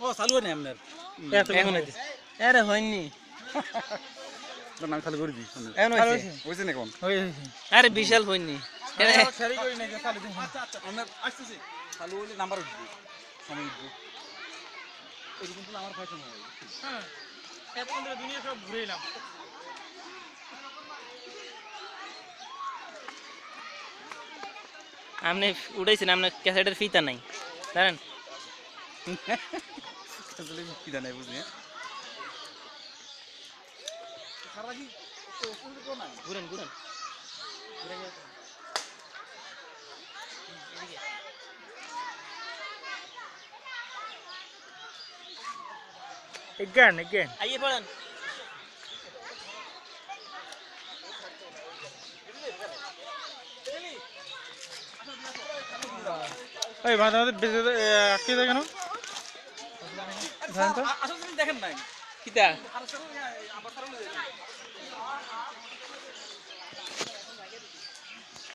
ও চালু নেই আপনার এখন হইতেছে আরে হয়নি নাম খালি করে দিই এখন হইছে হয়েছে না কোন আরে বিশাল হয়নি সারি করি না চালু দিন আচ্ছা আচ্ছা আমরা আসতেছি চালু হলে নাম্বার উঠবে সময় উঠবে এরকম তো আমার ফাইসা হয় হ্যাঁ এত আমরা দুনিয়া সব ঘুরে এলাম আপনি উঠাইছেন আপনার ক্যাসেটের ফিতা নাই জানেন আসলে কি জানাই বুঝি সারা কি তো না ঘুরেন ঘুরেন again আইয়ে পড়েন এই মাঝে মাঝে বেঁচে আটকে যায় কেন আসলে দেখেন নাই কিতা আবার